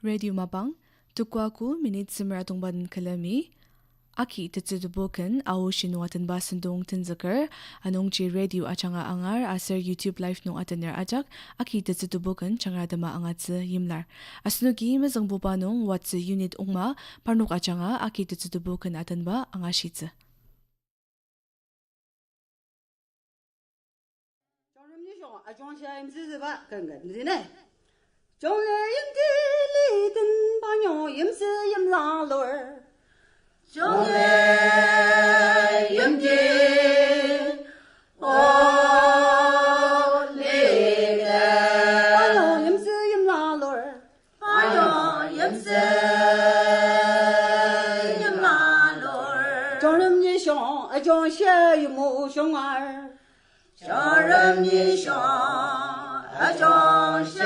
Radio Mabang, tukwaku minit simratungban kalami, aki tetsudubukan au shinuatan basendong tinzakar, anong chi radio achanga angar aser YouTube live nung ataner ajak, aki tetsudubukan changra dama angat sa yimlar. Asnugi mazang bubanong wat sa unit ungma, parnuk achanga aki tetsudubukan atan ba angashitsa. trong lệ yếm đi lý tân bao nhiêu yếm sư yếm la lor trong lệ yếm đi ô lý tân bao nhiêu yếm sư yếm la lor bao nhiêu yếm sư yếm la lor trong râm nhị xong ở trong xe yếm mù xong ar trong râm nhị xong ở trong xe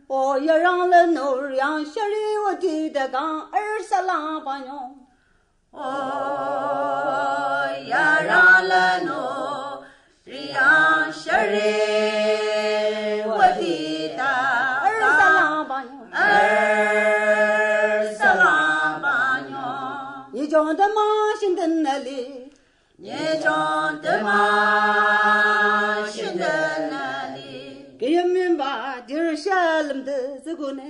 我要让人努让小里我记得刚23把牛我要让人努让小里我记得23把牛23把牛你种的马心在哪里你种的马心在哪里给人民把地儿下了的这个呢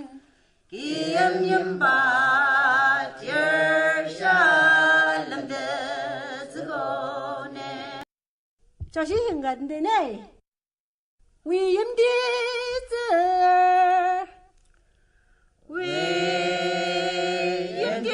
给人民把地儿下了的这个呢这是很干的呢为人的子为人的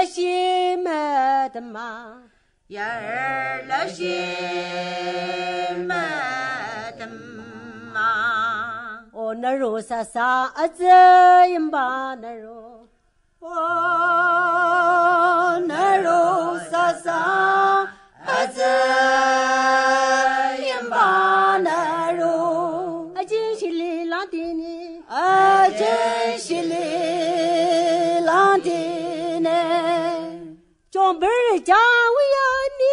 心么的嘛，儿了心么的嘛，哦那肉啥啥子也把那肉，哦那肉啥啥子也把那肉，啊真是哩浪的呢，啊真是哩浪的。长辈儿家为呀你，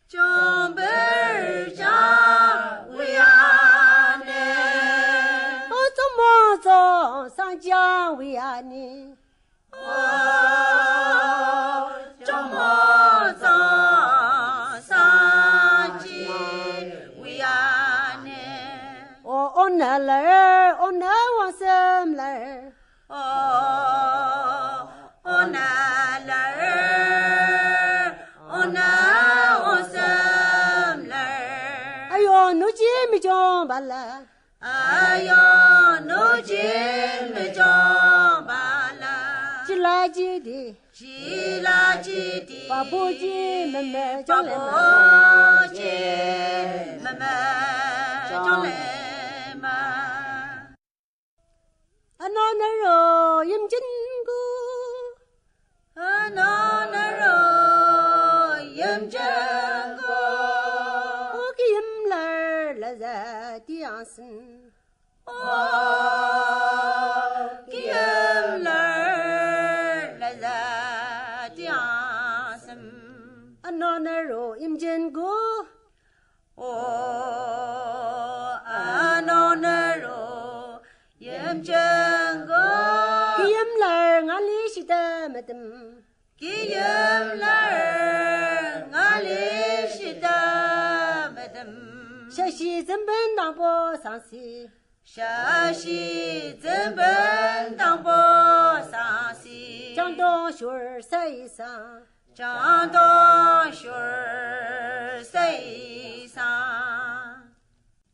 长辈儿家为呀你，我怎么走上家为呀你？哦，怎么走上家为呀你？哦那来，哦那往什来？哦那。没长罢了，哎呀，奴金没长罢了，几垃圾的，几垃圾的，把簸箕慢慢长来嘛，簸箕慢慢长来嘛，啊那肉饮真过，啊那肉饮真过。在地上生，哦，给人来在地上生，啊那肉饮真过，哦，啊那肉饮真过，给人来俺里是的么的，给人来俺里是的么的。小溪真本当不上溪，小溪真本当不上溪。张东雪儿晒衣裳，张东雪儿晒衣裳。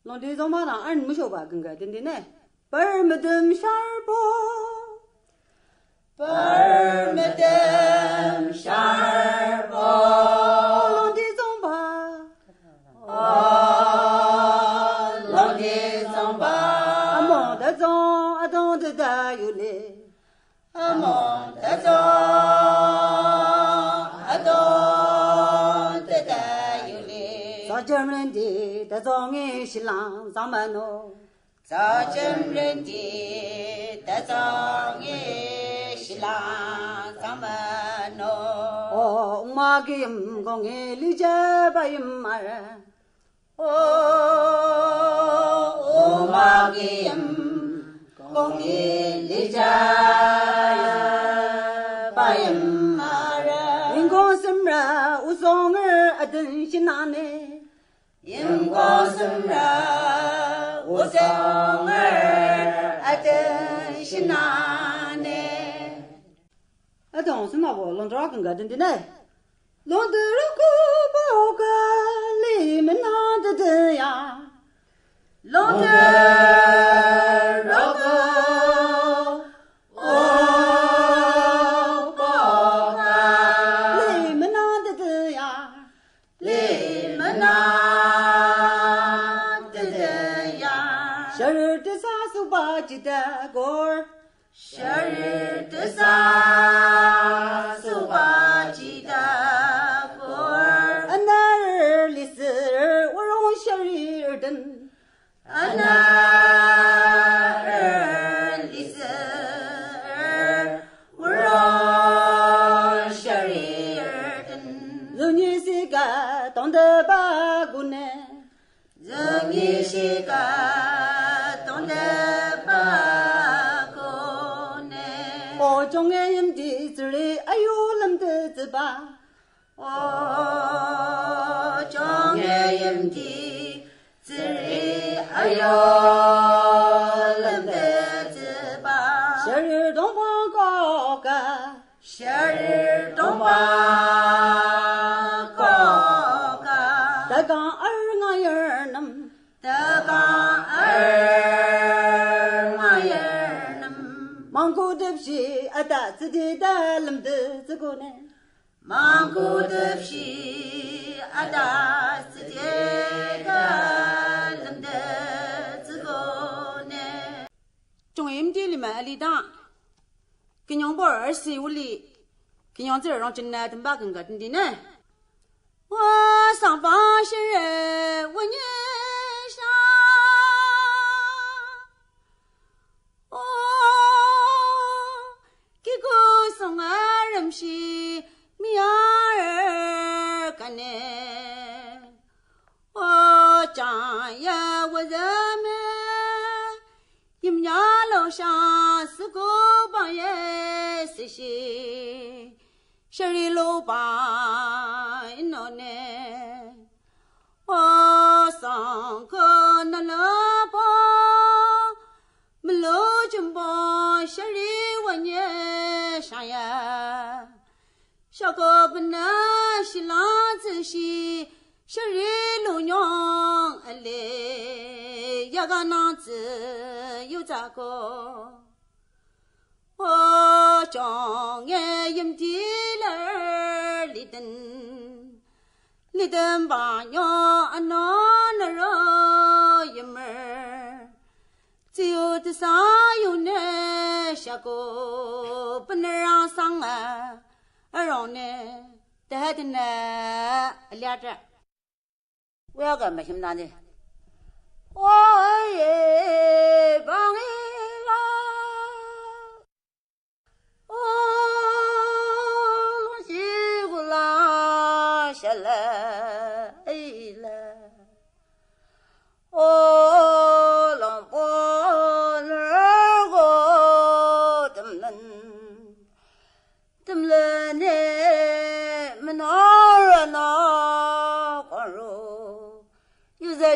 老弟怎么当俺没学吧？跟个真的呢？本儿没得下儿不，本儿没得下儿不。老弟怎么吧？哦。的有嘞，阿蒙的走，阿东的有嘞。早真人的的早眼新郎上门哦，早真人的的早眼新郎上门哦，哦，妈给公爷理解白马人，哦，妈给公爷理解白马人，因公什么无双儿阿等新郎呢？因公什么无双儿阿等新郎呢？阿等什么不？龙爪跟个等的呢？龙的如果不个里面那的等呀，龙的如果。记得歌，夏日的啥手把记得歌，那儿里是我让夏日等，那儿里是我让夏日等，人你是个懂得把姑呢，人你是个懂得。中原人的子里，哎呦，冷得子吧！哦，中原人的子里，哎呦，冷得子吧！夏日东方高歌，夏日东方高歌，德刚儿俺儿能，德刚儿俺儿能，蒙古的皮。阿达自己的冷的这个呢，蒙古的皮，阿达自己的冷的这个呢。中原地里面里当，跟娘包20屋里，跟娘子让真来等把跟个等的呢。我上房是人，我年上。送儿人是米儿干呢，我张也我人们，一面楼上是个帮也是些，十里路把那呢，我上个那老包，没路就帮十里我年。上呀，小哥不能新郎子些，小日路娘来，一个男子有这个，我将眼眼的儿里等把娘那肉一门儿。只有的啥有呢？下个不能让上啊，让呢，带的呢俩着。我要干嘛什么难的？我也帮你啦，哦，东西不拉下来了，哦。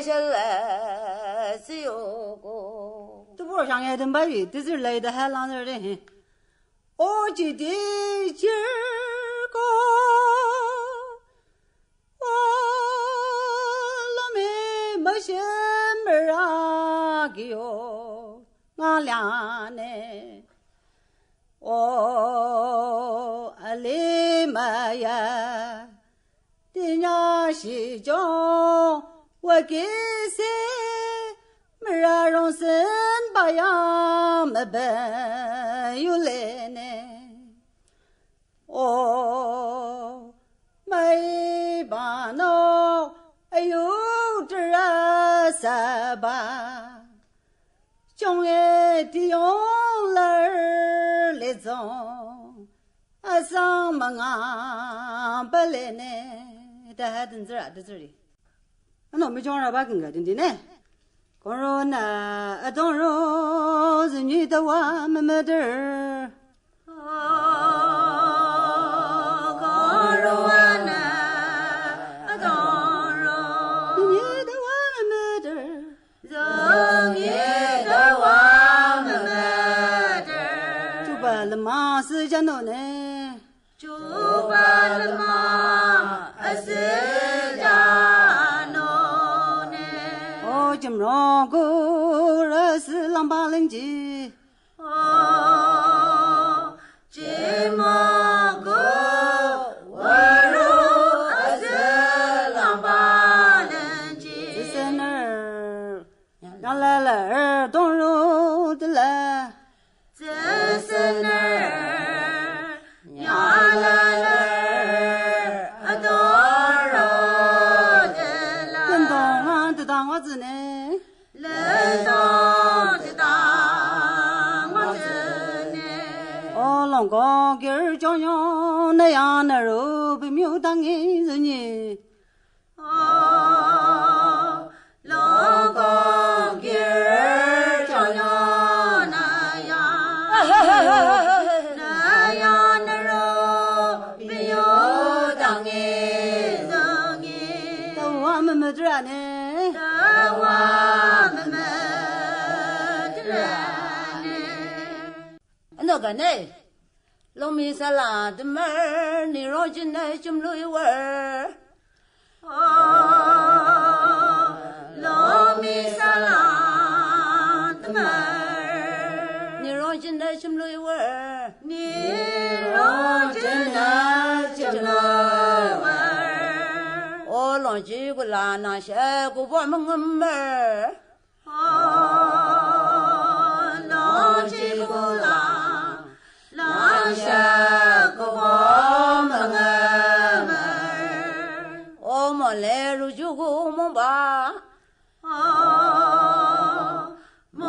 下来只有个，这不上海的买鱼，这是来的还浪人的很。我记得今儿个，我老妹没心门啊给我俺俩呢，我里嘛呀，的娘西江。我给谁没让容身把呀没本有来呢？哦，没把那哎呦撒巴，将爱的用儿来种，上门啊不来呢，这还等着这里，那没讲了吧？更个等的呢。公说那东肉是女的娃妹妹的儿，公说那东肉女的娃妹妹的儿，是女的娃妹妹的儿，就把了嘛是家弄呢，就把了嘛是家。今朝过日是郎把人记，今朝过日是郎把人记，这是哪儿？让来了东肉的来，这是哪儿？让来了东肉的来，跟东啊的当我子呢？人当的当我真呢，龙哥给儿讲讲那样那肉被没有当人人呢，龙哥给儿讲讲那样那肉没有当人人呢，到我们没这呢。我们的人那个呢，农民沙拉的门儿，你让进来就没有味儿。农民沙拉的门儿，你让进来就没有味儿。你让进来就没有味儿。我浪几个拉那些个我们门儿，浪几个拉些个我们门儿，我们来入就我们吧，我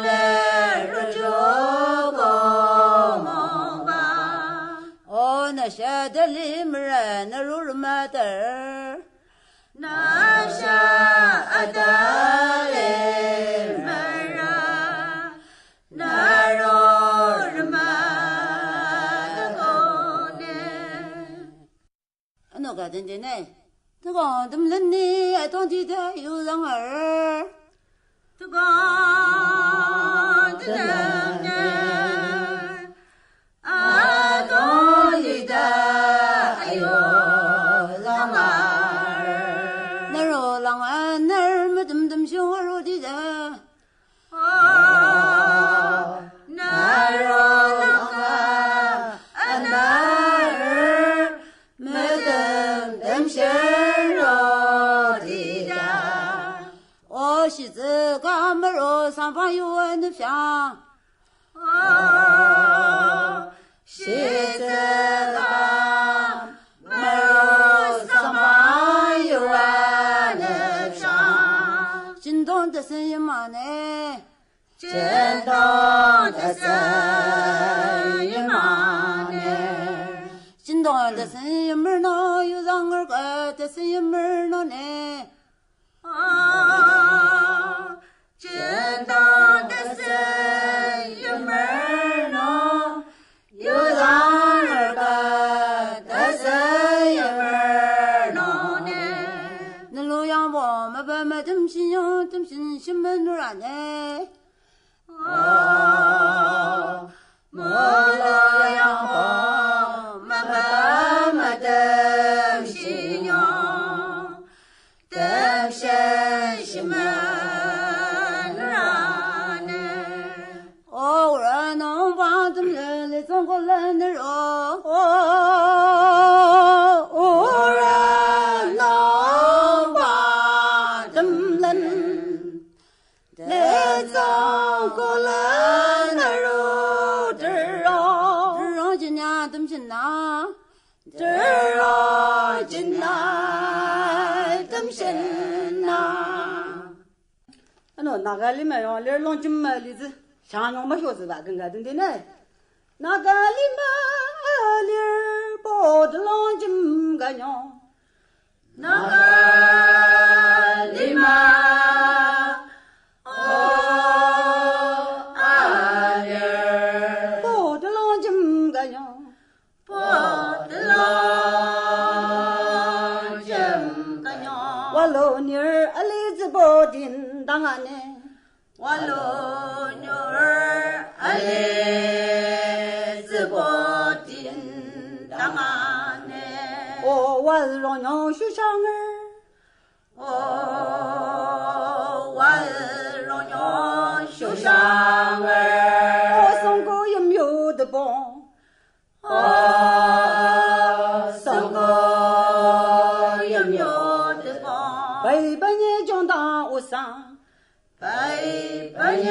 来入就我们吧，哦那些的里面人那入什么的。那下的里门啊，那肉什么的狗呢？那个真的呢，这个他们人呢，当地的有人儿，这个真的啊，当地的还有人儿。西子干么肉上方有俺的香，西子干么肉上方有俺的香，震动的声音嘛呢，震动的声音嘛呢，震动的声音门呢，有让儿个的声音门呢呢。震动的声音门呢，有让儿个的声音门呢呢，那路阳我们把么东西用东西新门路上呢，莫路阳我们把么东西用东西新门。中国人的肉，我人能把人人来中国人的肉这肉，这肉今年怎么行呐？这肉今年怎么行呐？那个里面用点龙筋嘛例子，像我们学子吧，跟个等等呢。那个里面点包的龙筋个娘，那个里面包的龙筋个娘，包的龙筋个娘，我老女儿里子包的当俺呢。我老女儿里子包的当俺呢。哦，我让娘学上儿。哦，我让娘学上儿。我送过也没有的帮。哦，送过也没有的帮。北半夜讲当我上。北半夜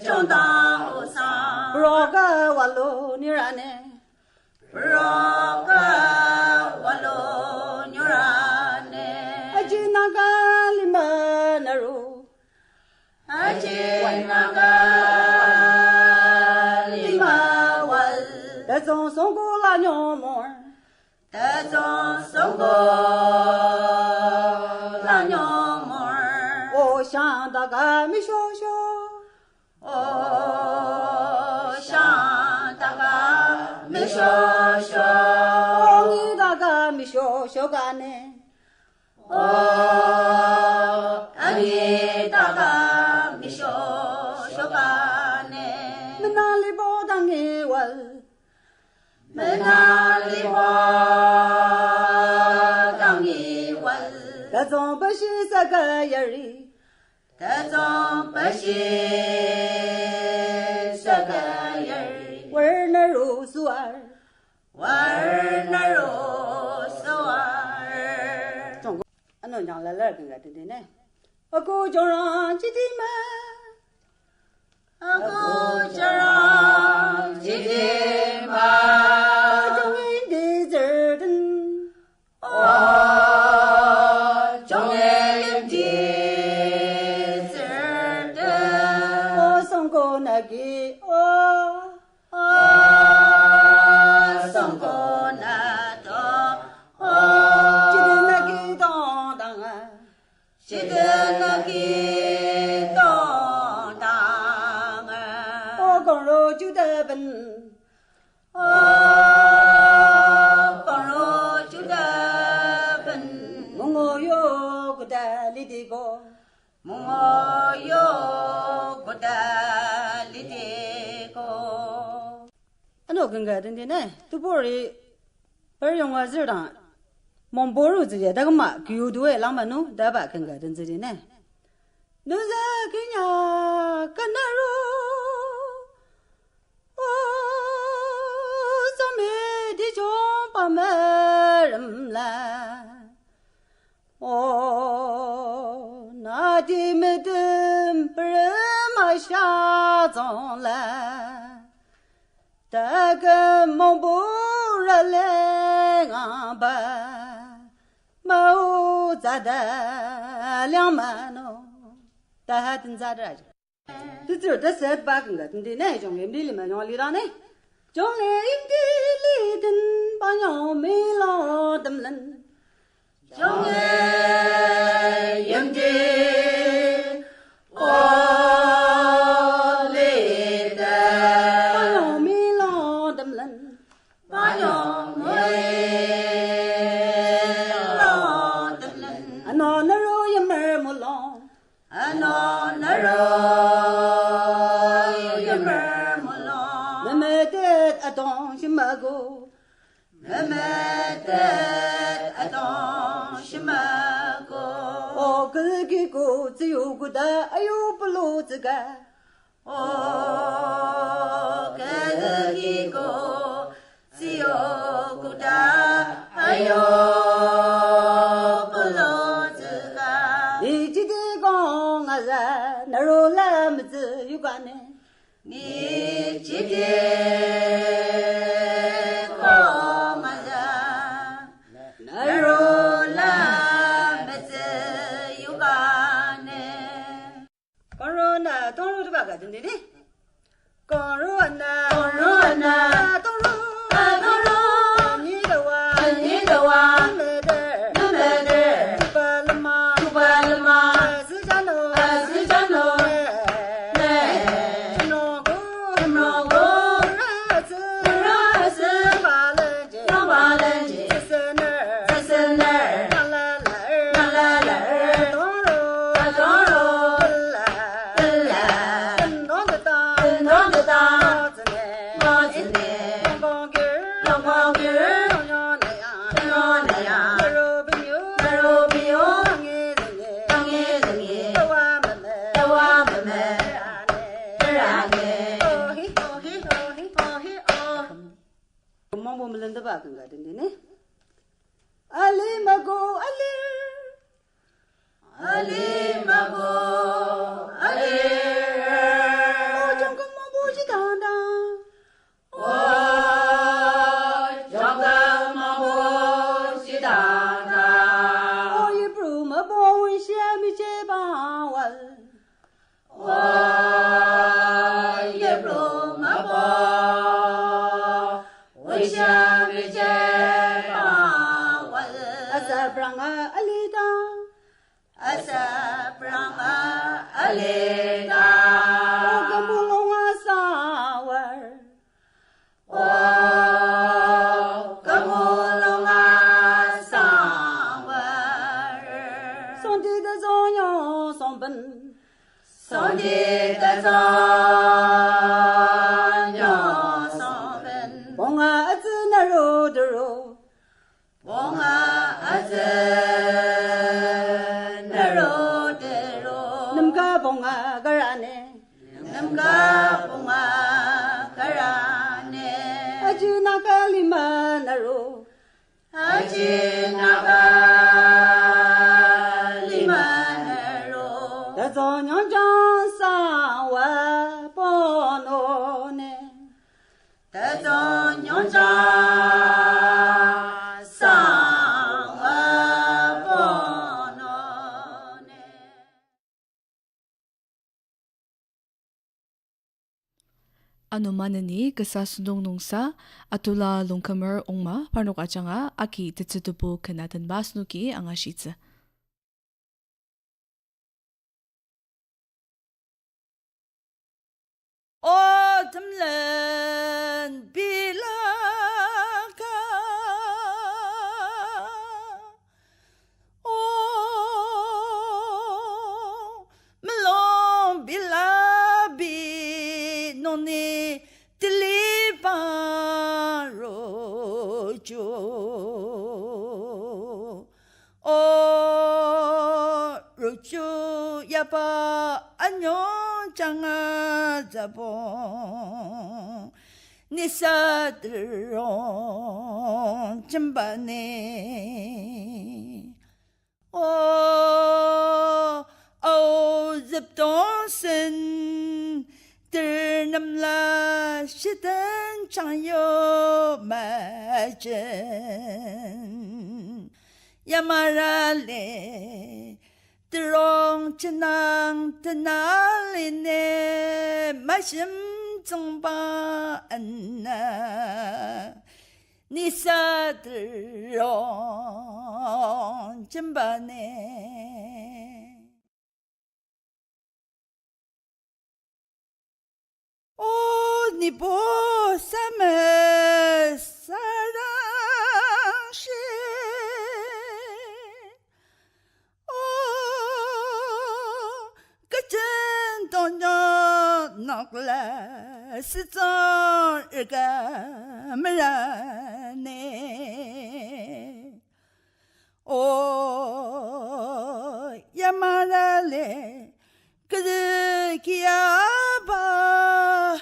讲当我上。不让个我老女儿呢。不让个我老女儿呢。而且那个里面那肉。而且那个里面我。这种送过了娘们儿。这种送过了娘们儿。我想大个没笑笑。哦，想大个没笑笑。哦，你大个没笑笑干呢？哦，你大个没笑笑干呢？没哪里包当你我？没哪里包当你我？这种不是这个人儿。这种不是这个人儿。我儿那肉素儿。我儿那肉素儿。中国，俺能讲来来跟个对对呢。我姑叫让姐弟们。我姑叫让姐弟们。我中人的字儿的。哦，中人的。那个送过那个记得那个当当啊，记得那个当当啊，我光肉就得奔，光肉就得奔，我有个得里的个，我有个得。跟个等等呢，都不是，而用我这当，忙不如自己那个嘛，狗都爱浪漫弄，对吧？跟个等自己呢，侬在跟呀跟那肉，哦，咱们的家把没人来，哦，那的没得不人嘛下葬来。大个忙不热来俺吧，毛咋的两万喏，大还等咋着？这这这是八个等的呢，将人里面让里头呢，将人的里等把娘没老等人，将人的只有个的，哎呦不露这个，哦，个一个只有个的，哎呦不露这个。你记得讲啊人，那肉来么子有关呢？你记得讲啊人，那肉来么子有关？ 같은데 거루나 거루나 Ano manani kasasundong nungsa atula longkamer ongma parnok achanga aki tetsutupo kanatan basnuki ang ashitsa. Autumnland bilaka melon bilabi noni tilipan rojo rojo yapa 안녕 장아 잡어 니사들은 쯤바네 집동선 들남라 시든 장요 맞은 야마랄레 들ong chân tena line mashim zongba anna nisa 들ong chân ba ne o ni bo same sarang shi真东娘闹过来是早日个没人呢呀妈的嘞可是给呀吧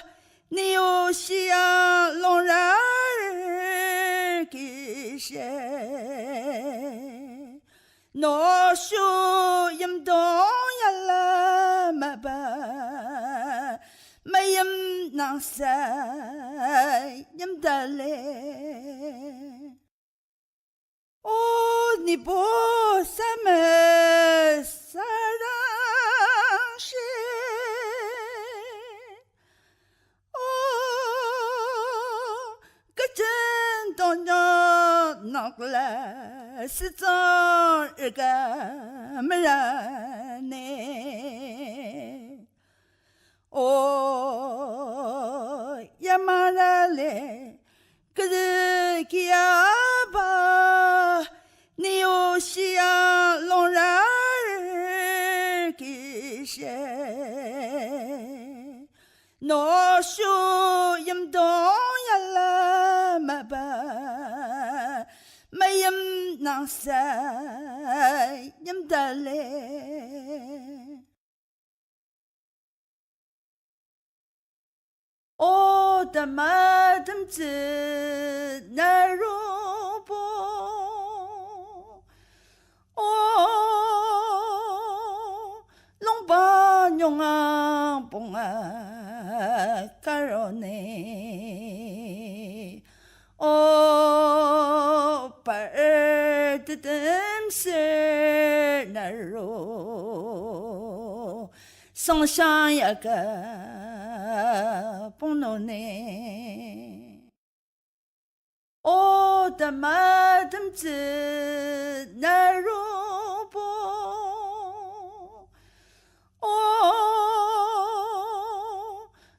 你有西呀龙人给谁我说应当呀啦嘛吧，没应能塞应得嘞。你不什么啥让谁？是中日个没人呢，哦，也马人嘞，可是给呀吧，你有西洋龙人儿给谁？我说应当呀啦嘛吧。没人能塞人的嘞，我的妈的子那如不，哦，龙巴娘啊蹦啊干扰呢，哦。白的灯是那肉，上上一个不能呢。我的妈的子那肉不，哦，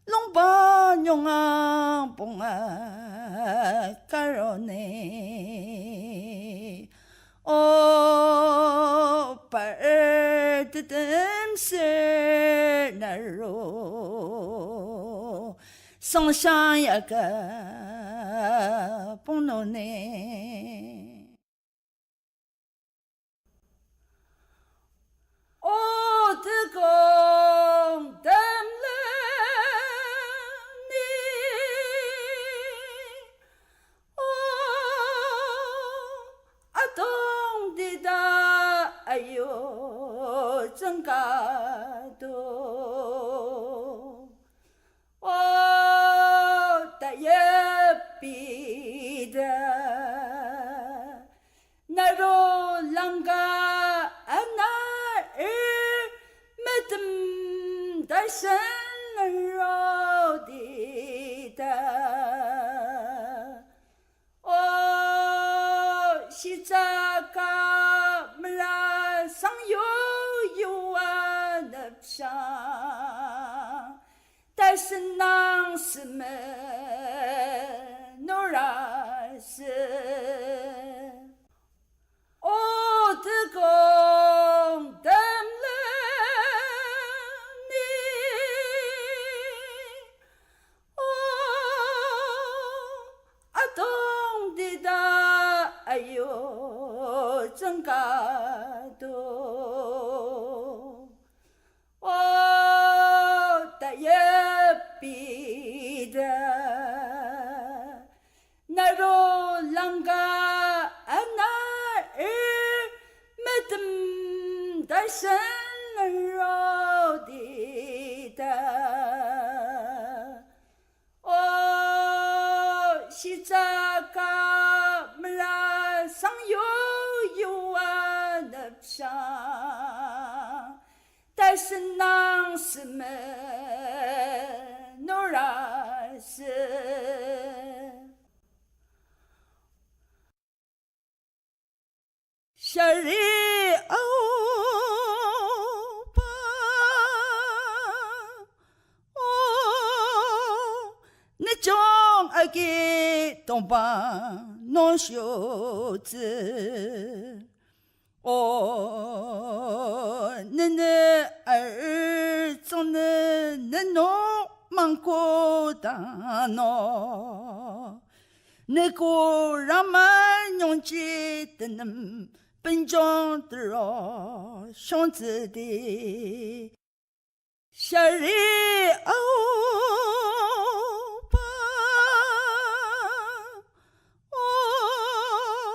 龙巴娘啊蹦啊干扰呢。哦，白的灯是那肉，上上一个不能呢。哦，这个灯了你。哎呦，真感动！我的也比的那罗啷个那儿没等的生肉的哦，西扎卡么啦上有啊那上，但是那是么诺拉是，哦这个等了你，哦啊懂的哒，哎呦真感动，我的也比的那罗啷个那儿没等的生肉的哦，西扎卡么啦上有啊那上，但是那是么诺拉是。夏日欧巴，哦，你将阿个东巴弄袖子，哦，你儿中你弄芒果大孬，你个让满用起的能。本庄的肉，兄子的夏日哦。